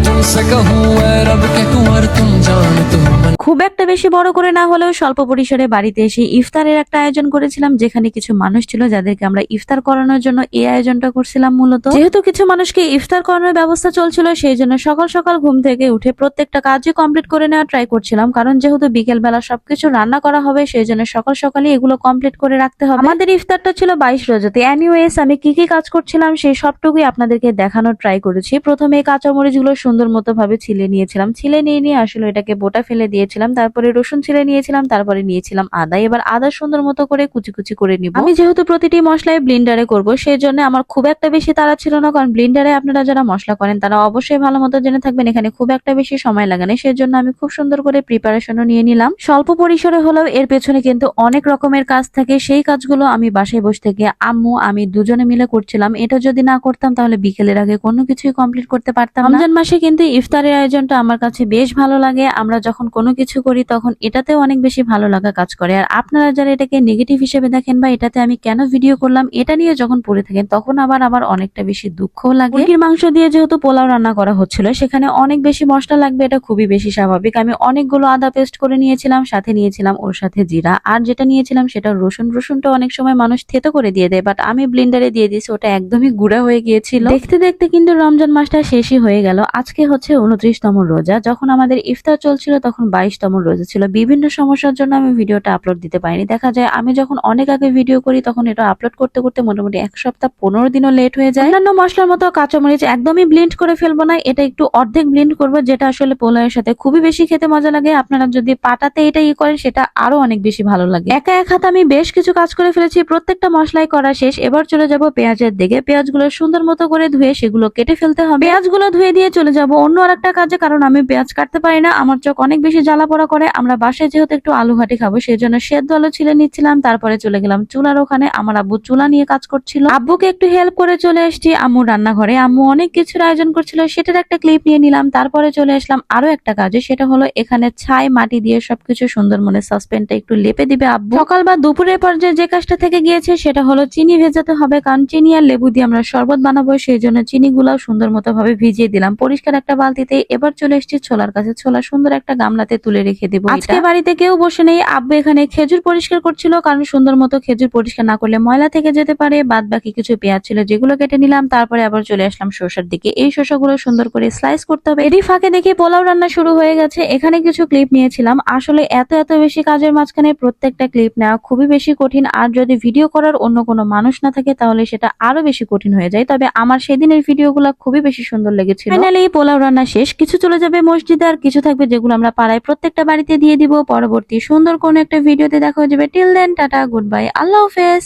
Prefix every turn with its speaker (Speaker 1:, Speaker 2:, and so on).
Speaker 1: तुमसे कहूँ ऐ रब के कुंवर तुम जान तुम
Speaker 2: খুব একটা বেশি বড় করে না হলেও স্বল্প পরিসরে বাড়িতে এসে ইফতারের একটা আয়োজন করেছিলাম, যেখানে কিছু মানুষ ছিল যাদেরকে আমরা ইফতার করানোর জন্য এই আয়োজনটা করছিলাম। মূলত যেহেতু কিছু মানুষকে ইফতার করানোর ব্যবস্থা চলছিল, সেই জন্য সকাল সকাল ঘুম থেকে উঠে প্রত্যেকটা কাজই কমপ্লিট করে নেওয়া ট্রাই করছিলাম, কারণ যেহেতু বিকেল বেলা সবকিছু রান্না করা হবে সেই জন্য সকাল সকালই এগুলো কমপ্লিট করে রাখতে হবে। আমাদের ইফতারটা ছিল 22 রজতে। এনিওয়েজ আমি কি কি কাজ করছিলাম সেই সবটুকুই আপনাদেরকে দেখানোর ট্রাই করেছি। প্রথমে কাঁচামরিচ গুলো সুন্দর মতো ভাবে ছিলে নিয়েছিলাম, ছিলে নিয়ে আসলে এটাকে বোটা ফেলে দিয়েছিলাম, তারপরে রসুন ছিলে নিয়েছিলাম, তারপরে নিয়েছিলাম আদা। এবার আদা সুন্দর মতো করে কুচি কুচি করে নিব। আমি যেহেতু প্রতিটি মশলাই ব্লেন্ডারে করব সেই জন্য আমার খুব একটা বেশি তাড়া ছিল না, কারণ ব্লেন্ডারে আপনারা যারা মশলা করেন তারা অবশ্যই ভালো মতো জেনে থাকবেন এখানে খুব একটা বেশি সময় লাগে না। সেই জন্য আমি খুব সুন্দর করে প্রিপারেশনও নিয়ে নিলাম। স্বল্প পরিসরে হলেও এর পেছনে কিন্তু অনেক রকমের কাজ থাকে, সেই কাজগুলো আমি বাসায় বসে থেকে আম্মু আমি দুজনে মিলে করছিলাম। এটা যদি না করতাম তাহলে বিকেলের আগে কোনো কিছুই কমপ্লিট করতে পারতাম না। রমজান মাসে কিন্তু ইফতারের আয়োজনটা আমার কাছে বেশ ভালো লাগে। আমরা যখন কোনো কিছু করি তখন এটাতেও অনেক বেশি ভালো লাগা কাজ করে। আর আপনারা যারা এটাকে নেগেটিভ হিসেবে দেখেন বা এটাতে আমি কেন ভিডিও করলাম এটা নিয়ে যখন পড়ে থাকেন তখন আবার আমার অনেকটা বেশি দুঃখও লাগে। মুরগির মাংস দিয়ে যেহেতু পোলাও রান্না করা হচ্ছিল সেখানে অনেক বেশি মশলা লাগবে, এটা খুবই বেশি স্বাভাবিক। আমি অনেকগুলো আদা পেস্ট করে নিয়েছিলাম, সাথে নিয়েছিলাম ওর সাথে জিরা, আর যেটা নিয়েছিলাম সেটা রসুন। রসুনটা অনেক সময় মানুষ থেতো করে দিয়ে দেয়, বাট আমি ব্লেন্ডারে দিয়ে দিয়েছি, ওটা একদমই গুঁড়া হয়ে গিয়েছিল। দেখতে দেখতে কিন্তু রমজান মাসটা শেষই হয়ে গেল। আজকে হচ্ছে 29তম রোজা। যখন আমাদের ইফতার চলছিল তখন 22তম রোজা ছিল। বিভিন্ন সমস্যার জন্য আমি ভিডিওটা আপলোড দিতে পারিনি। দেখা যায় আমি যখন অনেক আগে ভিডিও করি তখন এটা আপলোড করতে করতে মোটামুটি 1 সপ্তাহ 15 দিনও লেট হয়ে যায়। অন্যান্য মশলার মতো কাঁচামরিচ একদমই ব্লেন্ড করে ফেলবো না, এটা একটু অর্ধেক ব্লেন্ড করবো, যেটা আসলে পোলাওয়ের সাথে খুবই বেশি খেতে মজা লাগে। আপনারা যদি পাটাতে এটা করেন সেটা আরো অনেক বেশি ভালো লাগে। একা এক হাতে আমি বেশ কিছু কাজ করে ফেলেছি, প্রত্যেকটা মশলাই করা শেষ। এবার চলে যাব পেঁয়াজের দিকে। পেঁয়াজগুলো সুন্দর মতো করে ধুয়ে সেগুলো কেটে ফেলতে হবে। পেঁয়াজগুলো ধুয়ে দিয়ে চলে যাব অন্য আরেকটা কাজে, কারণ আমি পেঁয়াজ কাটতে পারি না, আমার চোখ অনেক বেশি জ্বালা পোড়া করে। আমরা বাসায় যেহেতু একটু আলু ঘাটি খাবো সেই জন্য সেদ্ধ আলু ছিলে নিচ্ছিলাম। তারপরে চলে গেলাম চুলার ওখানে, আমার আব্বু চুলা নিয়ে কাজ করছিল। আব্বুকে একটু হেল্প করে চলে এসেছি আম্মু রান্নাঘরে। আম্মু অনেক কিছুর আয়োজন করছিল, সেটার একটা ক্লিপ নিয়ে নিলাম। তারপরে চলে আসলাম আরো একটা কাজে, সেটা হলো এখানে ছাই মাটি দিয়ে সবকিছু সুন্দর মনে সাসপেন্ডটা একটু লেপে দিবে আব্বু। সকাল বা দুপুরের পর্যায়ে যে কাজটা থেকে গিয়েছে সেটা হলো চিনি ভেজাতে হবে, কারণ চিনি আর লেবু দিয়ে আমরা শরবত বানাবো, সেই জন্য চিনি গুলাও সুন্দর মতো ভাবে ভিজিয়ে দিলাম পরিষ্কার একটা বালতিতে। এবার চলে এসেছি ছোলার কাছে। ছোলা সুন্দর একটা গামলাতে তুলে রেখে দিব। আজকে বাড়িতে কেউ বসে নেই, আব্বু এখানে খেজুর পরিষ্কার করছিল, কারণ সুন্দর মতো খেজুর পরিষ্কার না করলে ময়লা থেকে যেতে পারে। বাদ বাকি কিছু পেঁয়াজ ছিল যেগুলো কেটে নিলাম। তারপরে আবার চলে আসলাম শসার দিকে। এই শসাগুলো সুন্দর করে স্লাইস করতে হবে। এরই ফাঁকে দেখি পোলাও রান্না শুরু হয়ে গেছে। এখানে কিছু ক্লিপ নিয়েছিলাম। আসলে এত বেশি কাজের মাঝখানে প্রত্যেকটা ক্লিপ নেওয়া খুবই বেশি কঠিন, আর যদি ভিডিও করার অন্য কোনো মানুষ না থাকে তাহলে সেটা আরো বেশি কঠিন হয়ে যায়। তবে আমার সেদিনের ভিডিওগুলো খুবই বেশি সুন্দর লেগেছিল। ফাইনালি পোলাও রান্না শেষ। কিছু চলে যাবে মসজিদে, আর কিছু থাকবে যেগুলো আমরা পাড়ায় প্রত্যেকটা বাড়িতে দিয়ে দিব। পরবর্তী সুন্দর কোনো একটা ভিডিওতে দেখা হয়ে যাবে। Till then tata, good bye, আল্লাহ হাফেজ।